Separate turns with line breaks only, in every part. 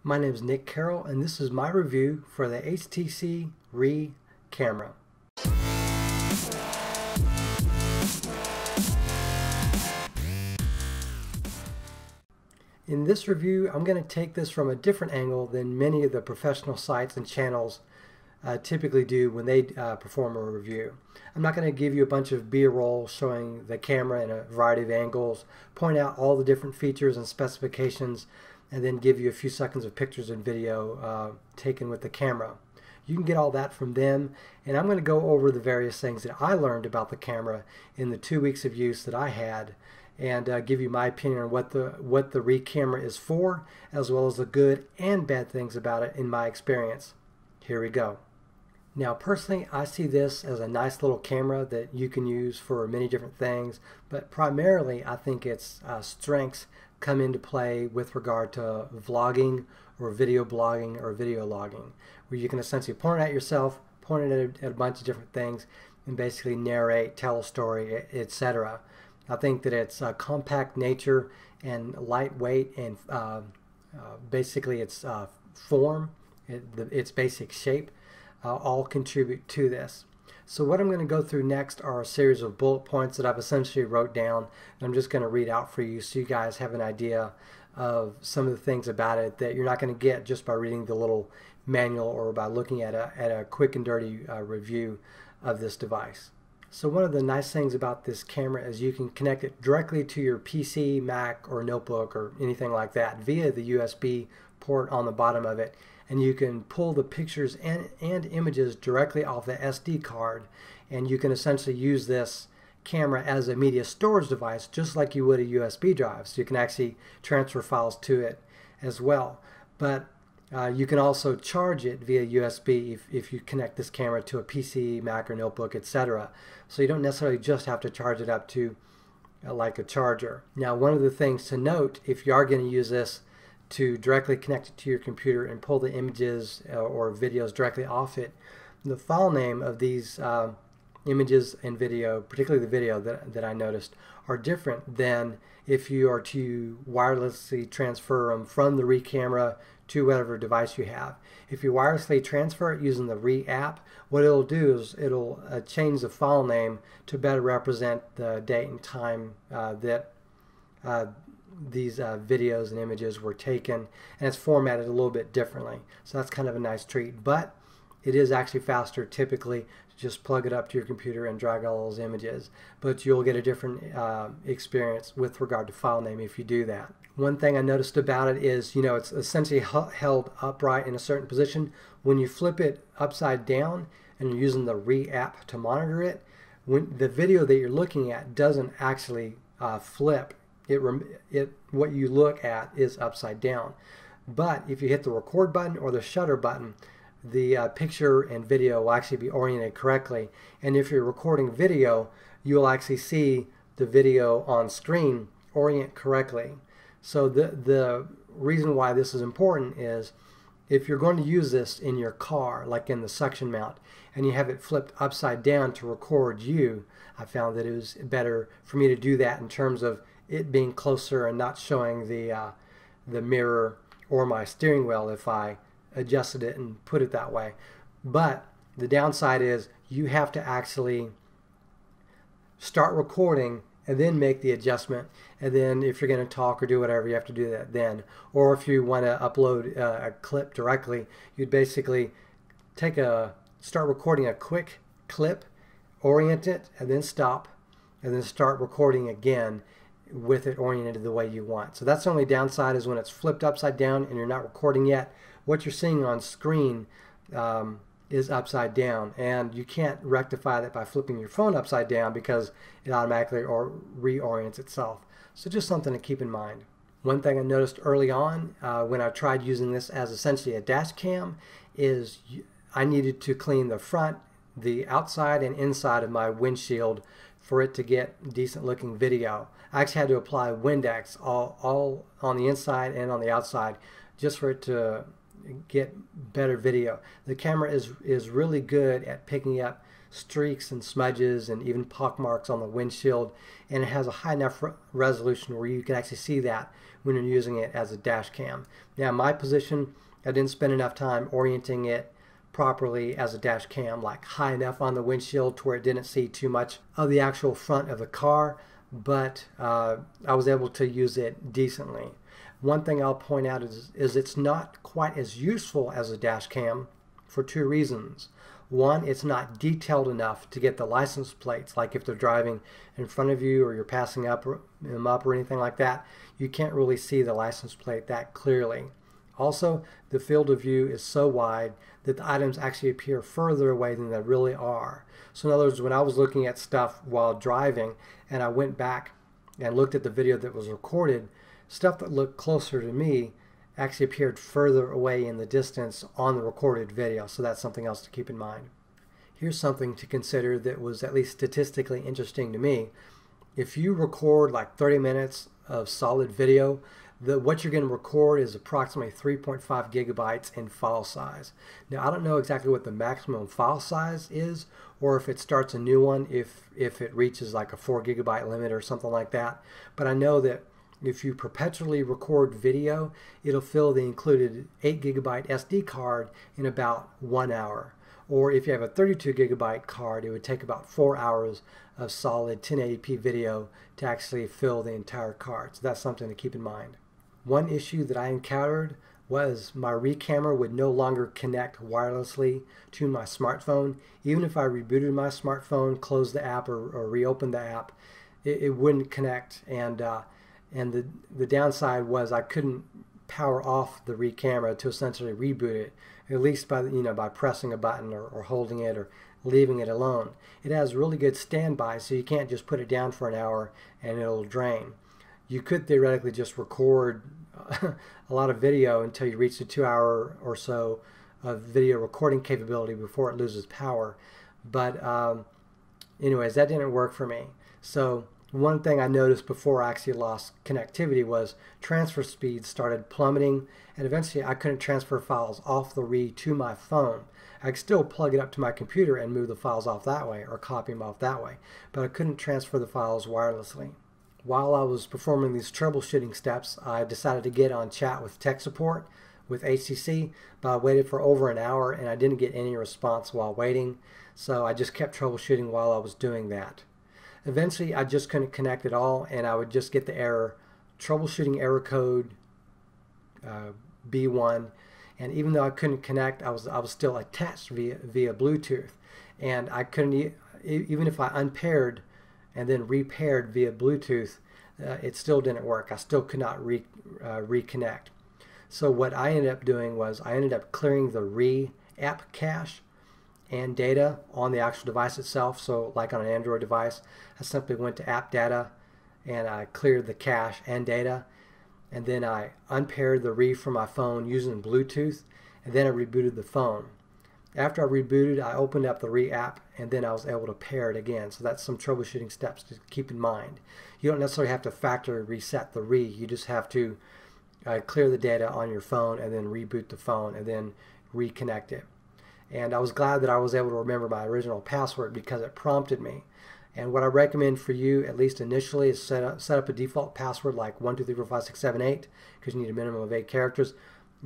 My name is Nick Carroll, and this is my review for the HTC RE Camera. In this review, I'm going to take this from a different angle than many of the professional sites and channels typically do when they perform a review. I'm not going to give you a bunch of B-roll showing the camera in a variety of angles, point out all the different features and specifications, and then give you a few seconds of pictures and video taken with the camera. You can get all that from them, and I'm going to go over the various things that I learned about the camera in the 2 weeks of use that I had, and give you my opinion on what the RE Camera is for, as well as the good and bad things about it in my experience. Here we go. Now personally, I see this as a nice little camera that you can use for many different things, but primarily I think its strengths come into play with regard to vlogging or video blogging or video logging, where you can essentially point it at yourself, point it at a bunch of different things, and basically narrate, tell a story, etc. I think that its compact nature and lightweight and basically its form, its basic shape, all contribute to this. So what I'm going to go through next are a series of bullet points that I've essentially wrote down, and I'm just going to read out for you so you guys have an idea of some of the things about it that you're not going to get just by reading the little manual or by looking at a quick and dirty review of this device. So one of the nice things about this camera is you can connect it directly to your PC, Mac, or notebook or anything like that via the USB port on the bottom of it, and you can pull the pictures and images directly off the SD card, and you can essentially use this camera as a media storage device just like you would a USB drive, so you can actually transfer files to it as well. But you can also charge it via USB if you connect this camera to a PC, Mac, or notebook, etc. So you don't necessarily just have to charge it up to like a charger. Now, one of the things to note, if you are going to use this to directly connect it to your computer and pull the images or videos directly off it, the file name of these images and video, particularly the video that I noticed, are different than if you are to wirelessly transfer them from the RE Camera to whatever device you have. If you wirelessly transfer it using the RE app, what it'll do is it'll change the file name to better represent the date and time that these videos and images were taken, and it's formatted a little bit differently. So that's kind of a nice treat, but it is actually faster typically to just plug it up to your computer and drag all those images, but you'll get a different experience with regard to file name if you do that. One thing I noticed about it is, you know, it's essentially held upright in a certain position. When you flip it upside down and you're using the RE app to monitor it, when the video that you're looking at doesn't actually flip. What you look at is upside down. But if you hit the record button or the shutter button, the picture and video will actually be oriented correctly. And if you're recording video, you'll actually see the video on screen orient correctly. So the reason why this is important is if you're going to use this in your car, like in the suction mount, and you have it flipped upside down to record you, I found that it was better for me to do that in terms of it being closer and not showing the mirror or my steering wheel if I adjusted it and put it that way. But the downside is you have to actually start recording and then make the adjustment, and then if you're going to talk or do whatever, you have to do that then. Or if you want to upload a clip directly, you'd basically start recording a quick clip, orient it, and then stop, and then start recording again with it oriented the way you want. So that's the only downside, is when it's flipped upside down and you're not recording yet, what you're seeing on screen is upside down, and you can't rectify that by flipping your phone upside down because it automatically reorients itself. So just something to keep in mind. One thing I noticed early on when I tried using this as essentially a dash cam is I needed to clean the front, the outside, and inside of my windshield for it to get decent looking video. I actually had to apply Windex all on the inside and on the outside just for it to get better video. The camera is really good at picking up streaks and smudges and even pock marks on the windshield, and it has a high enough resolution where you can actually see that when you're using it as a dash cam. Now in my position, I didn't spend enough time orienting it properly as a dash cam, like high enough on the windshield to where it didn't see too much of the actual front of the car, but I was able to use it decently. One thing I'll point out is it's not quite as useful as a dash cam for two reasons. One, it's not detailed enough to get the license plates, like if they're driving in front of you or you're passing them up or anything like that, you can't really see the license plate that clearly. Also, the field of view is so wide that the items actually appear further away than they really are. So in other words, when I was looking at stuff while driving and I went back and looked at the video that was recorded, stuff that looked closer to me actually appeared further away in the distance on the recorded video. So that's something else to keep in mind. Here's something to consider that was at least statistically interesting to me. If you record like 30 minutes of solid video, what you're going to record is approximately 3.5 gigabytes in file size. Now I don't know exactly what the maximum file size is, or if it starts a new one if it reaches like a 4 gigabyte limit or something like that, but I know that if you perpetually record video, it'll fill the included 8 gigabyte SD card in about 1 hour. Or if you have a 32 gigabyte card, it would take about 4 hours of solid 1080p video to actually fill the entire card. So that's something to keep in mind. One issue that I encountered was my RE Camera would no longer connect wirelessly to my smartphone. Even if I rebooted my smartphone, closed the app, or reopened the app, it wouldn't connect. And the downside was I couldn't power off the RE Camera to essentially reboot it, at least by pressing a button or holding it or leaving it alone. It has really good standby, so you can't just put it down for an hour and it'll drain. You could theoretically just record a lot of video until you reach the 2 hour or so of video recording capability before it loses power. But anyways, that didn't work for me. So one thing I noticed before I actually lost connectivity was transfer speeds started plummeting, and eventually I couldn't transfer files off the RE to my phone. I could still plug it up to my computer and move the files off that way or copy them off that way, but I couldn't transfer the files wirelessly. While I was performing these troubleshooting steps, I decided to get on chat with tech support with HTC, but I waited for over an hour and I didn't get any response while waiting, so I just kept troubleshooting while I was doing that. Eventually I just couldn't connect at all, and I would just get the error, troubleshooting error code B1, and even though I couldn't connect, I was still attached via Bluetooth, and I couldn't, even if I unpaired and then repaired via Bluetooth, it still didn't work. I still could not reconnect. So what I ended up doing was I ended up clearing the RE app cache and data on the actual device itself. So like on an Android device, I simply went to app data and I cleared the cache and data, and then I unpaired the RE from my phone using Bluetooth, and then I rebooted the phone. After I rebooted, I opened up the RE app, and then I was able to pair it again. So that's some troubleshooting steps to keep in mind. You don't necessarily have to factory reset the RE. You just have to clear the data on your phone and then reboot the phone and then reconnect it. And I was glad that I was able to remember my original password because it prompted me. And what I recommend for you, at least initially, is set up a default password like 1, 2, 3, 4, 5, 6, 7, 8, because you need a minimum of 8 characters.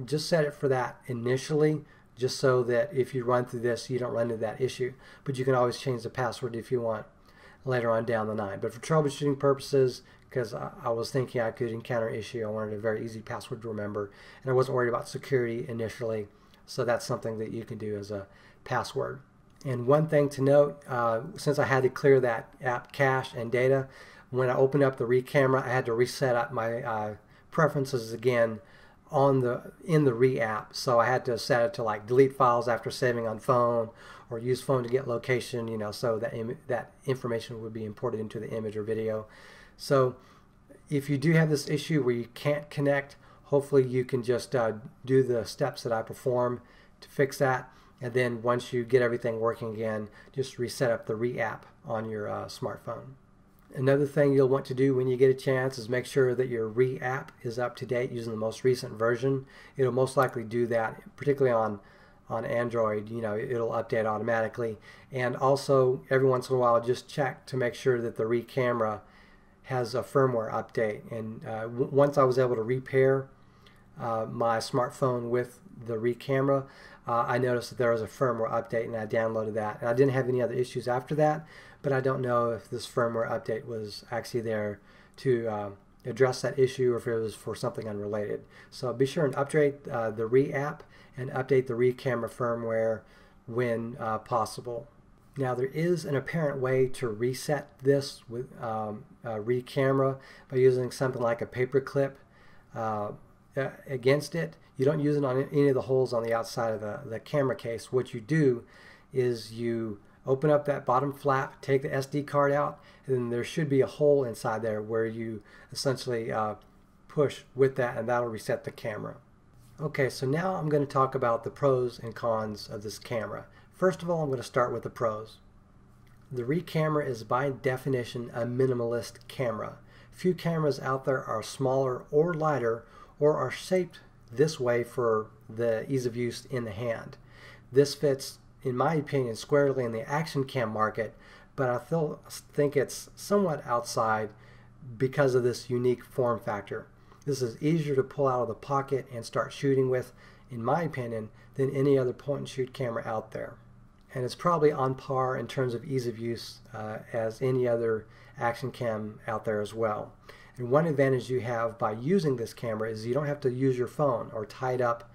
Just set it for that initially, just so that if you run through this, you don't run into that issue. But you can always change the password if you want later on down the line. But for troubleshooting purposes, because I was thinking I could encounter an issue, I wanted a very easy password to remember, and I wasn't worried about security initially. So that's something that you can do as a password. And one thing to note, since I had to clear that app cache and data, when I opened up the RE Camera, I had to reset up my preferences again in the RE app. So I had to set it to like delete files after saving on phone, or use phone to get location, so that information would be imported into the image or video. So if you do have this issue where you can't connect, hopefully you can just do the steps that I perform to fix that. And then once you get everything working again, just reset up the RE app on your smartphone. Another thing you'll want to do when you get a chance is make sure that your RE app is up to date using the most recent version. It'll most likely do that, particularly on Android. It'll update automatically. And also every once in a while just check to make sure that the RE Camera has a firmware update, and once I was able to repair my smartphone with the RE Camera, I noticed that there was a firmware update, and I downloaded that. And I didn't have any other issues after that, but I don't know if this firmware update was actually there to address that issue or if it was for something unrelated. So be sure and update the RE app and update the RE Camera firmware when possible. Now, there is an apparent way to reset this with RE Camera by using something like a paper clip against it. You don't use it on any of the holes on the outside of the camera case. What you do is you open up that bottom flap, take the SD card out, and then there should be a hole inside there where you essentially push with that, and that'll reset the camera. Okay, so now I'm going to talk about the pros and cons of this camera. First of all, I'm going to start with the pros. The RE Camera is by definition a minimalist camera. Few cameras out there are smaller or lighter or are shaped this way for the ease of use in the hand. This fits, in my opinion, squarely in the action cam market, but I think it's somewhat outside because of this unique form factor. This is easier to pull out of the pocket and start shooting with, in my opinion, than any other point and shoot camera out there. And it's probably on par in terms of ease of use as any other action cam out there as well. And one advantage you have by using this camera is you don't have to use your phone or tie it up,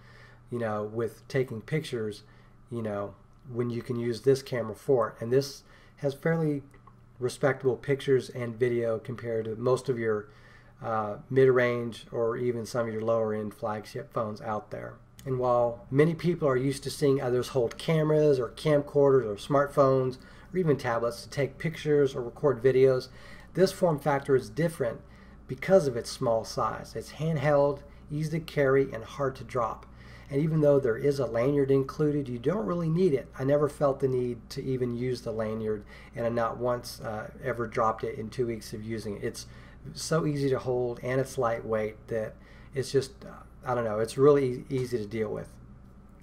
with taking pictures, when you can use this camera for it. And this has fairly respectable pictures and video compared to most of your mid-range or even some of your lower-end flagship phones out there. And while many people are used to seeing others hold cameras or camcorders or smartphones or even tablets to take pictures or record videos, this form factor is different because of its small size. It's handheld, easy to carry, and hard to drop. And even though there is a lanyard included, you don't really need it. I never felt the need to even use the lanyard, and I not once ever dropped it in 2 weeks of using it. It's so easy to hold, and it's lightweight that it's just, I don't know, it's really easy to deal with.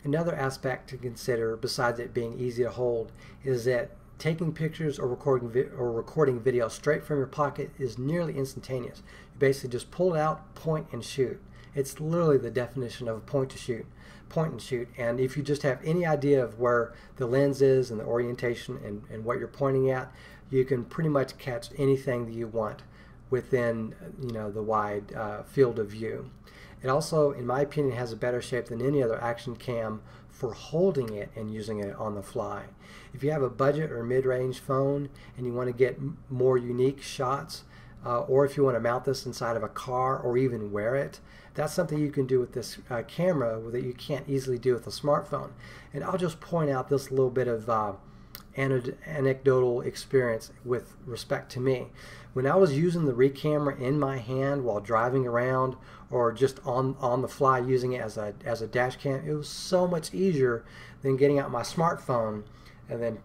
Another aspect to consider, besides it being easy to hold, is that taking pictures or recording video straight from your pocket is nearly instantaneous. You basically just pull it out, point, and shoot. It's literally the definition of a point and shoot. And if you just have any idea of where the lens is and the orientation and what you're pointing at, you can pretty much catch anything that you want within the wide field of view. It also, in my opinion, has a better shape than any other action cam for holding it and using it on the fly. If you have a budget or mid-range phone and you want to get more unique shots, or if you want to mount this inside of a car or even wear it, that's something you can do with this camera that you can't easily do with a smartphone. And I'll just point out this little bit of anecdotal experience with respect to me. When I was using the RE Camera in my hand while driving around or just on the fly using it as a dash cam, it was so much easier than getting out my smartphone and then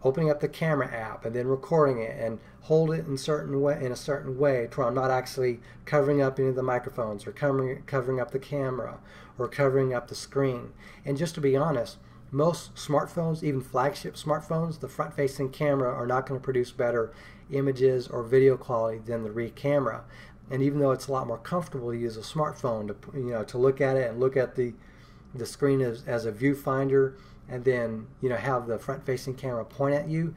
opening up the camera app and then recording it and hold it in a certain way to where I'm not actually covering up any of the microphones or covering up the camera or covering up the screen. And just to be honest, most smartphones, even flagship smartphones, the front-facing camera are not going to produce better images or video quality than the RE Camera. And even though it's a lot more comfortable to use a smartphone to look at it and look at the screen as a viewfinder, and then have the front-facing camera point at you,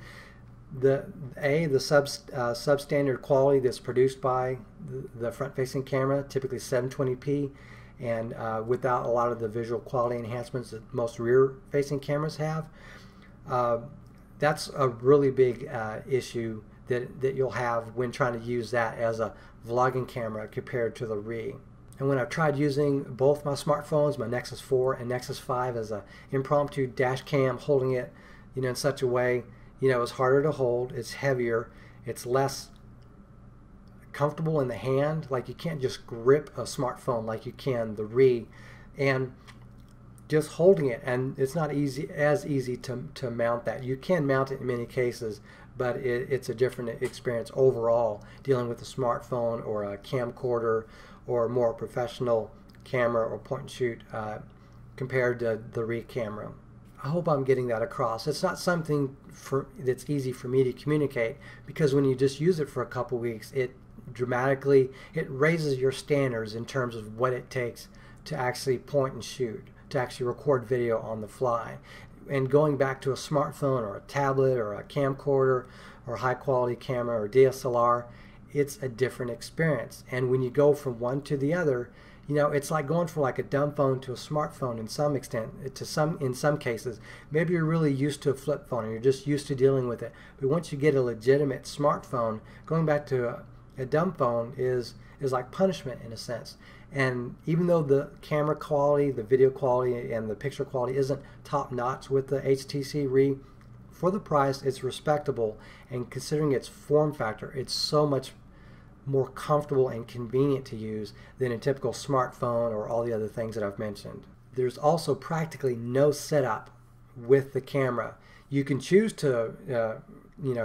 the substandard quality that's produced by the front-facing camera, typically 720p, and without a lot of the visual quality enhancements that most rear-facing cameras have, that's a really big issue that you'll have when trying to use that as a vlogging camera compared to the RE. And when I've tried using both my smartphones, my Nexus 4 and Nexus 5, as an impromptu dash cam, holding it in such a way, it's harder to hold, it's heavier, it's less comfortable in the hand. Like, you can't just grip a smartphone like you can the RE, and just holding it, and it's not as easy to mount that. You can mount it in many cases, but it's a different experience overall dealing with a smartphone or a camcorder or a more professional camera or point and shoot compared to the RE Camera. I hope I'm getting that across. It's not something that's easy for me to communicate, because when you just use it for a couple weeks, it raises your standards in terms of what it takes to actually point and shoot, to actually record video on the fly. And going back to a smartphone or a tablet or a camcorder or a high quality camera or DSLR, it's a different experience. And when you go from one to the other, you know, it's like going from like a dumb phone to a smartphone in some extent, in some cases. Maybe you're really used to a flip phone and you're just used to dealing with it. But once you get a legitimate smartphone, going back to a dumb phone is like punishment in a sense. And even though the camera quality, the video quality, and the picture quality isn't top notch with the HTC RE, for the price it's respectable, and considering its form factor, it's so much more comfortable and convenient to use than a typical smartphone or all the other things that I've mentioned. There's also practically no setup with the camera. You can choose to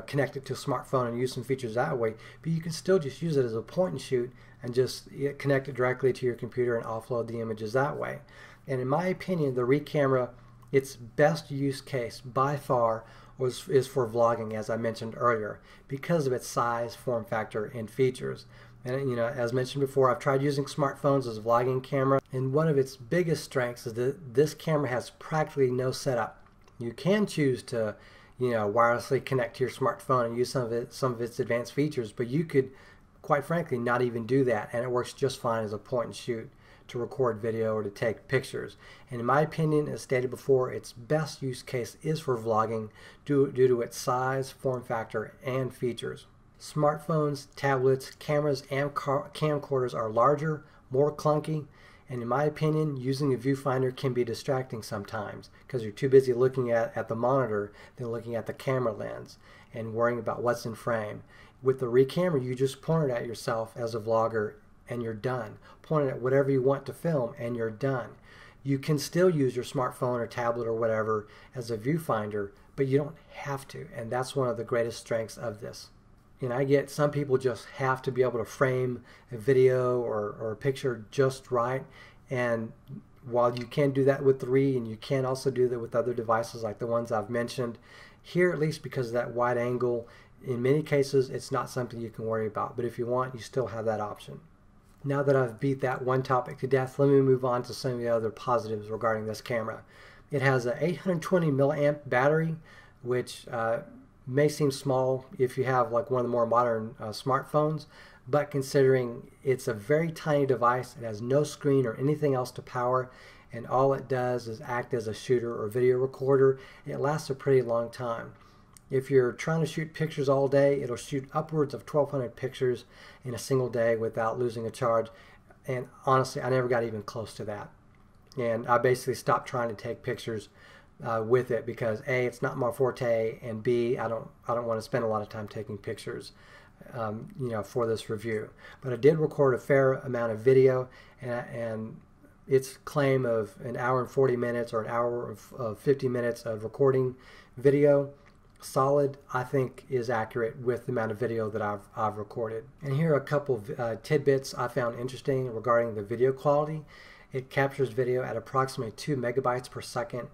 connect it to a smartphone and use some features that way, but you can still just use it as a point and shoot and just connect it directly to your computer and offload the images that way. And in my opinion, the RE Camera, its best use case by far is for vlogging, as I mentioned earlier, because of its size, form factor, and features. And you know, as mentioned before, I've tried using smartphones as a vlogging camera, and one of its biggest strengths is that this camera has practically no setup. You can choose to, wirelessly connect to your smartphone and use some of its advanced features, but you could, quite frankly, not even do that, and it works just fine as a point and shoot to record video or to take pictures. And in my opinion, as stated before, its best use case is for vlogging due to its size, form factor, and features. Smartphones, tablets, cameras, and camcorders are larger, more clunky, and in my opinion, using a viewfinder can be distracting sometimes because you're too busy looking at the monitor than looking at the camera lens and worrying about what's in frame. With the RE Camera, you just point it at yourself as a vlogger and you're done. Point it at whatever you want to film and you're done. You can still use your smartphone or tablet or whatever as a viewfinder, but you don't have to, and that's one of the greatest strengths of this. And I get some people just have to be able to frame a video or a picture just right, and while you can do that with the RE, and you can also do that with other devices like the ones I've mentioned, here at least because of that wide angle, in many cases it's not something you can worry about, but if you want, you still have that option. Now that I've beat that one topic to death, let me move on to some of the other positives regarding this camera. It has an 820 milliamp battery, which may seem small if you have like one of the more modern smartphones, but considering it's a very tiny device, it has no screen or anything else to power, and all it does is act as a shooter or video recorder. It lasts a pretty long time. If you're trying to shoot pictures all day, it'll shoot upwards of 1,200 pictures in a single day without losing a charge. And honestly, I never got even close to that. And I basically stopped trying to take pictures with it because A, it's not my forte, and B, I don't want to spend a lot of time taking pictures, for this review. But I did record a fair amount of video, and its claim of an hour and 40 minutes or an hour of 50 minutes of recording video, solid, I think is accurate with the amount of video that I've recorded. And here are a couple of tidbits I found interesting regarding the video quality. It captures video at approximately 2 megabytes per second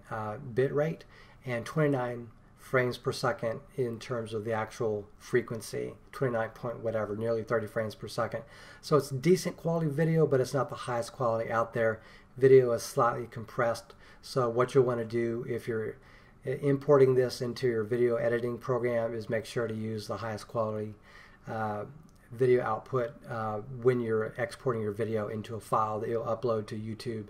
bit rate and 29 frames per second in terms of the actual frequency, 29 point whatever, nearly 30 frames per second. So it's decent quality video, but it's not the highest quality out there. Video is slightly compressed, so what you'll want to do if you're importing this into your video editing program is make sure to use the highest quality video output when you're exporting your video into a file that you'll upload to YouTube,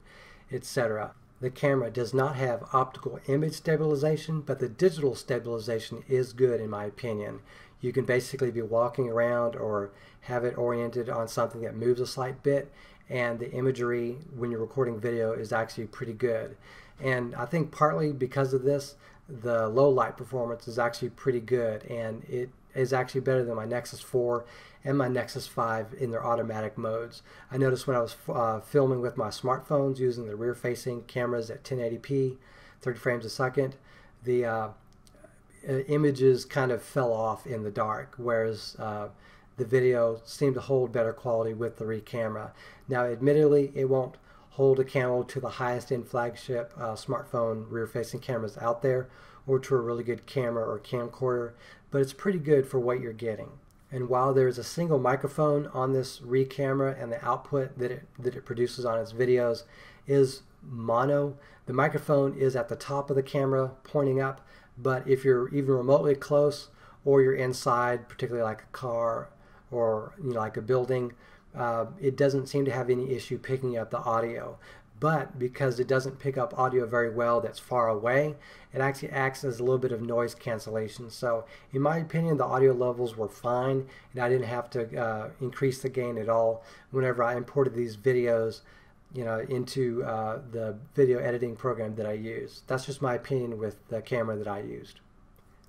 etc. The camera does not have optical image stabilization, but the digital stabilization is good in my opinion. You can basically be walking around or have it oriented on something that moves a slight bit, and the imagery when you're recording video is actually pretty good. And I think partly because of this, the low light performance is actually pretty good, and it is actually better than my Nexus 4 and my Nexus 5 in their automatic modes. I noticed when I was filming with my smartphones using the rear-facing cameras at 1080p, 30 frames a second, the images kind of fell off in the dark, whereas the video seemed to hold better quality with the RE Camera. Now, admittedly, it won't hold a candle to the highest end flagship smartphone rear-facing cameras out there, or to a really good camera or camcorder, but it's pretty good for what you're getting. And while there's a single microphone on this RE camera and the output that it produces on its videos is mono, the microphone is at the top of the camera pointing up, but if you're even remotely close or you're inside, particularly like a car or like a building, it doesn't seem to have any issue picking up the audio. But because it doesn't pick up audio very well that's far away, it actually acts as a little bit of noise cancellation. So in my opinion, the audio levels were fine, and I didn't have to increase the gain at all whenever I imported these videos into the video editing program that I use. That's just my opinion with the camera that I used.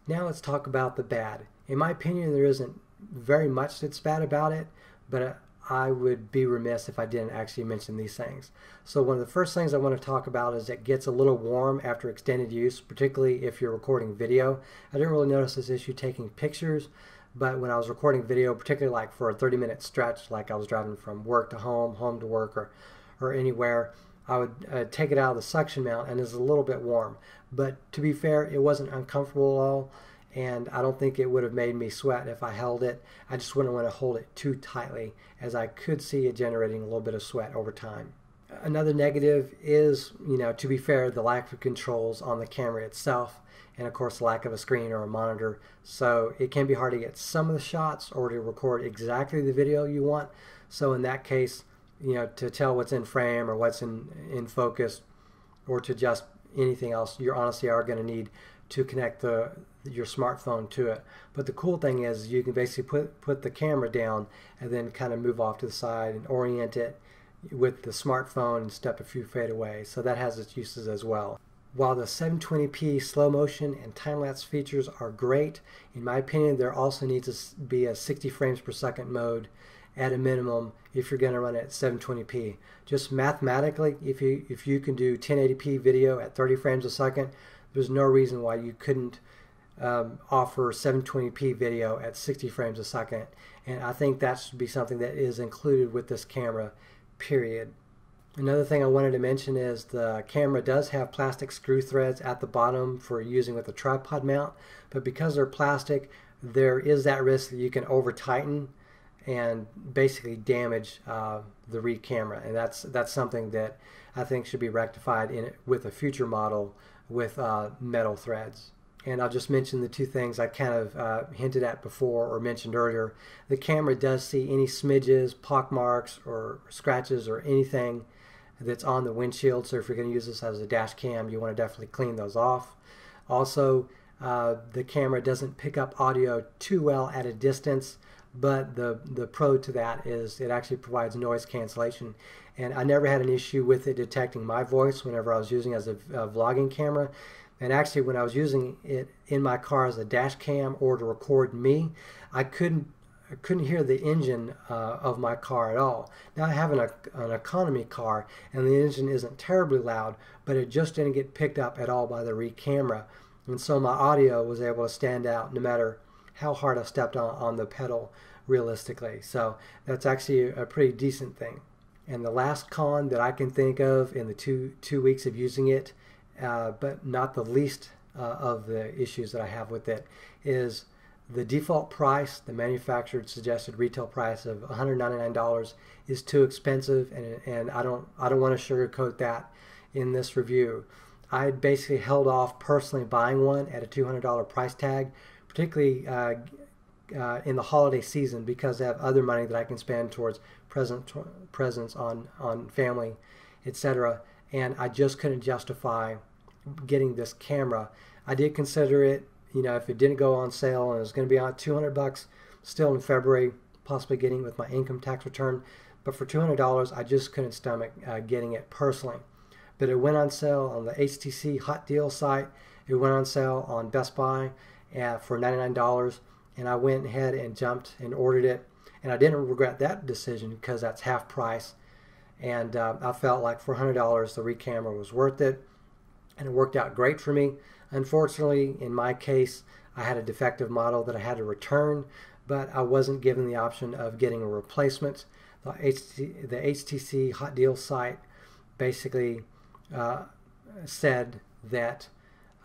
Now let's talk about the bad. In my opinion, there isn't very much that's bad about it, but I would be remiss if I didn't actually mention these things. So one of the first things I want to talk about is it gets a little warm after extended use, particularly if you're recording video. I didn't really notice this issue taking pictures, but when I was recording video, particularly like for a 30-minute stretch, like I was driving from work to home, home to work, or anywhere, I would take it out of the suction mount and it's a little bit warm. But to be fair, it wasn't uncomfortable at all, and I don't think it would have made me sweat if I held it. I just wouldn't want to hold it too tightly, as I could see it generating a little bit of sweat over time. Another negative is, to be fair, the lack of controls on the camera itself, and of course the lack of a screen or a monitor. So it can be hard to get some of the shots or to record exactly the video you want. So in that case, to tell what's in frame or what's in focus, or to just anything else, you honestly are going to need to connect your smartphone to it. But the cool thing is you can basically put the camera down and then kind of move off to the side and orient it with the smartphone and step a few feet away. So that has its uses as well. While the 720p slow motion and time-lapse features are great, in my opinion there also needs to be a 60 frames per second mode at a minimum if you're going to run it at 720p. Just mathematically, if you can do 1080p video at 30 frames a second, there's no reason why you couldn't offer 720p video at 60 frames a second. And I think that should be something that is included with this camera, period. Another thing I wanted to mention is the camera does have plastic screw threads at the bottom for using with a tripod mount, but because they're plastic, there is that risk that you can over tighten and basically damage the RE camera, and that's something that I think should be rectified with a future model with metal threads. And I'll just mention the two things I kind of hinted at before or mentioned earlier. The camera does see any smidges, pockmarks, or scratches or anything that's on the windshield, so if you're going to use this as a dash cam, you want to definitely clean those off. Also, the camera doesn't pick up audio too well at a distance, but the pro to that is it actually provides noise cancellation, and I never had an issue with it detecting my voice whenever I was using it as a vlogging camera. And actually when I was using it in my car as a dash cam or to record me, I couldn't hear the engine of my car at all. Now I have an economy car and the engine isn't terribly loud, but it just didn't get picked up at all by the RE camera, and so my audio was able to stand out no matter how hard I stepped on the pedal realistically. So that's actually a pretty decent thing. And the last con that I can think of in the two weeks of using it, but not the least of the issues that I have with it, is the default price. The manufacturer suggested retail price of $199 is too expensive, and I don't want to sugarcoat that in this review. I basically held off personally buying one at a $200 price tag, particularly in the holiday season, because I have other money that I can spend towards presents on family, etc. And I just couldn't justify getting this camera. I did consider it, if it didn't go on sale and it was going to be on $200 still in February, possibly getting it with my income tax return. But for $200, I just couldn't stomach getting it personally. But it went on sale on the HTC Hot Deal site. It went on sale on Best Buy for $99, and I went ahead and jumped and ordered it. And I didn't regret that decision because that's half price. And I felt like for $100, the RE camera was worth it, and it worked out great for me. Unfortunately, in my case, I had a defective model that I had to return, but I wasn't given the option of getting a replacement. The HTC Hot Deal site basically said that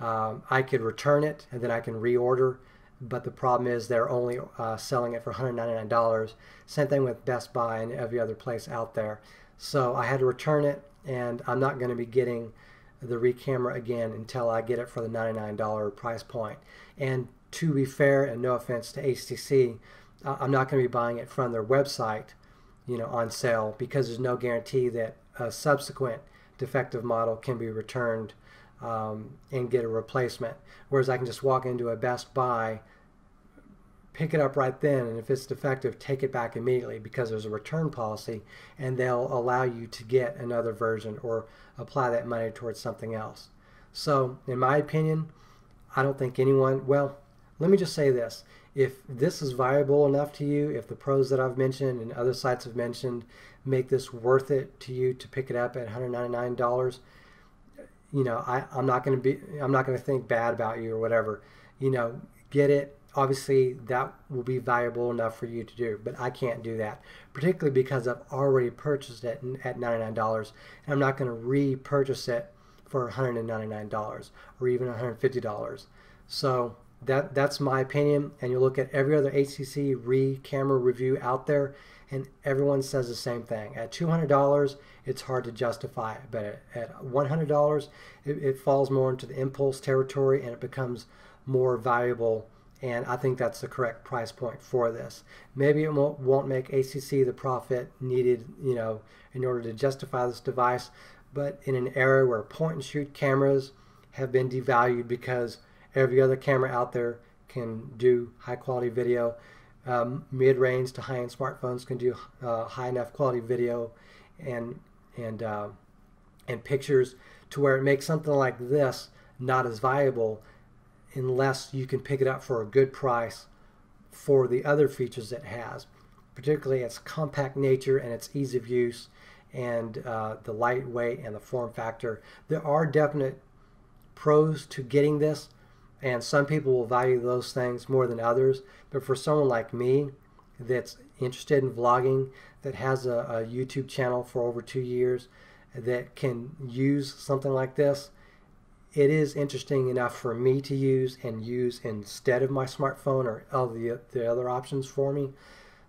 I could return it and then I can reorder, but the problem is they're only selling it for $199. Same thing with Best Buy and every other place out there. So I had to return it, and I'm not going to be getting the RE Camera again until I get it for the $99 price point. And to be fair, and no offense to HTC, I'm not going to be buying it from their website, you know, on sale, because there's no guarantee that a subsequent defective model can be returned and get a replacement. Whereas I can just walk into a Best Buy, pick it up right then, and if it's defective, take it back immediately, because there's a return policy, and they'll allow you to get another version or apply that money towards something else. So in my opinion, I don't think anyone, well, let me just say this. If this is viable enough to you, if the pros that I've mentioned and other sites have mentioned make this worth it to you to pick it up at $199, you know, I'm not going to think bad about you or whatever. You know, get it. Obviously, that will be valuable enough for you to do, but I can't do that, particularly because I've already purchased it at $99, and I'm not going to repurchase it for $199 or even $150. So that's my opinion, and you look at every other HTC RE Camera review out there, and everyone says the same thing. At $200, it's hard to justify it, but at $100, it falls more into the impulse territory, and it becomes more valuable. And I think that's the correct price point for this. Maybe it won't make HTC the profit needed, you know, in order to justify this device. But in an era where point-and-shoot cameras have been devalued because every other camera out there can do high-quality video, mid-range to high-end smartphones can do high enough quality video and pictures to where it makes something like this not as viable, unless you can pick it up for a good price for the other features it has, particularly its compact nature and its ease of use and the lightweight and the form factor. There are definite pros to getting this, and some people will value those things more than others, but for someone like me that's interested in vlogging, that has a YouTube channel for over 2 years, that can use something like this, it is interesting enough for me to use and use instead of my smartphone or all the other options for me,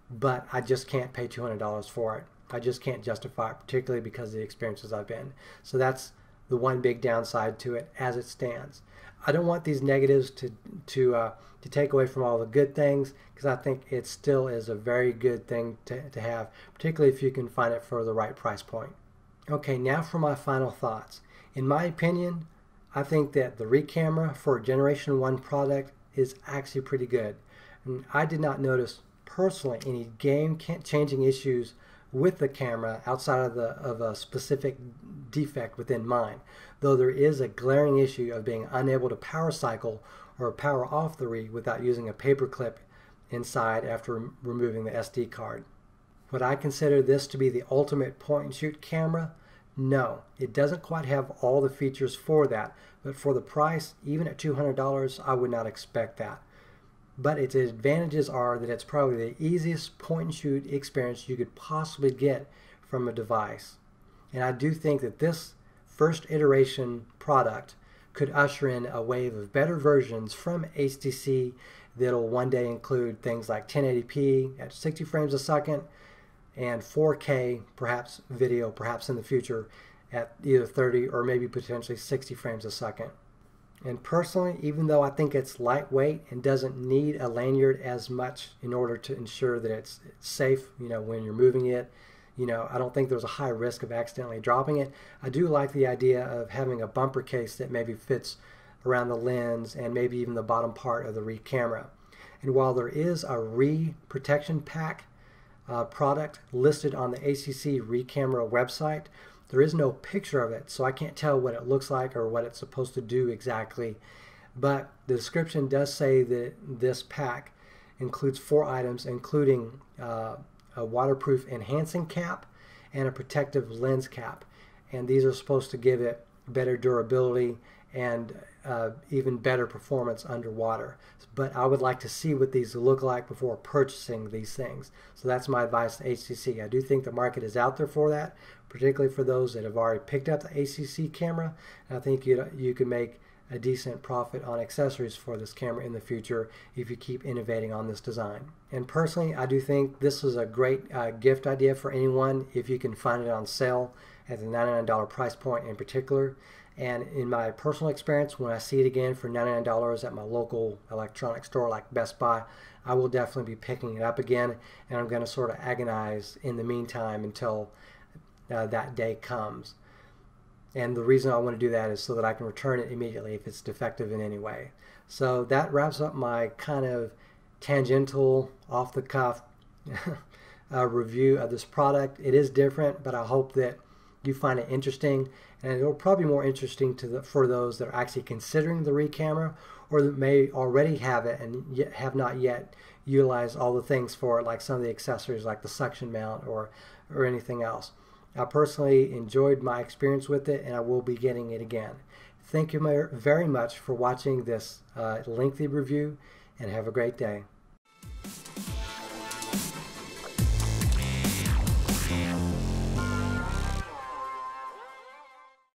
but I just can't pay $200 for it. I just can't justify it, particularly because of the experiences I've been. So that's the one big downside to it as it stands. I don't want these negatives to take away from all the good things, because I think it still is a very good thing to have, particularly if you can find it for the right price point. Okay, now for my final thoughts. In my opinion, I think that the RE Camera for a Generation 1 product is actually pretty good. And I did not notice personally any game-changing issues with the camera outside of a specific defect within mine, though there is a glaring issue of being unable to power cycle or power off the RE without using a paper clip inside after removing the SD card. Would I consider this to be the ultimate point-and-shoot camera? No, it doesn't quite have all the features for that, but for the price, even at $200, I would not expect that. But its advantages are that it's probably the easiest point-and-shoot experience you could possibly get from a device. And I do think that this first iteration product could usher in a wave of better versions from HTC that'll one day include things like 1080p at 60 frames a second, and 4K perhaps video, perhaps in the future at either 30 or maybe potentially 60 frames a second. And personally, even though I think it's lightweight and doesn't need a lanyard as much in order to ensure that it's safe, you know, when you're moving it, you know, I don't think there's a high risk of accidentally dropping it. I do like the idea of having a bumper case that maybe fits around the lens and maybe even the bottom part of the RE Camera. And while there is a RE protection pack product listed on the HTC RE Camera website, there is no picture of it, so I can't tell what it looks like or what it's supposed to do exactly. But the description does say that this pack includes 4 items, including a waterproof enhancing cap and a protective lens cap. And these are supposed to give it better durability and even better performance underwater. But I would like to see what these look like before purchasing these things. So that's my advice to HTC. I do think the market is out there for that, particularly for those that have already picked up the HTC camera. And I think you can make a decent profit on accessories for this camera in the future if you keep innovating on this design. And personally, I do think this is a great gift idea for anyone if you can find it on sale at the $99 price point in particular. And in my personal experience, when I see it again for $99 at my local electronics store like Best Buy, I will definitely be picking it up again, and I'm going to sort of agonize in the meantime until that day comes. And the reason I want to do that is so that I can return it immediately if it's defective in any way. So that wraps up my kind of tangential, off-the-cuff review of this product. It is different, but I hope that you find it interesting, and it'll probably be more interesting for those that are actually considering the RE camera, or that may already have it and yet have not yet utilized all the things for it, like some of the accessories like the suction mount or anything else. I personally enjoyed my experience with it, and I will be getting it again. Thank you very much for watching this lengthy review, and have a great day.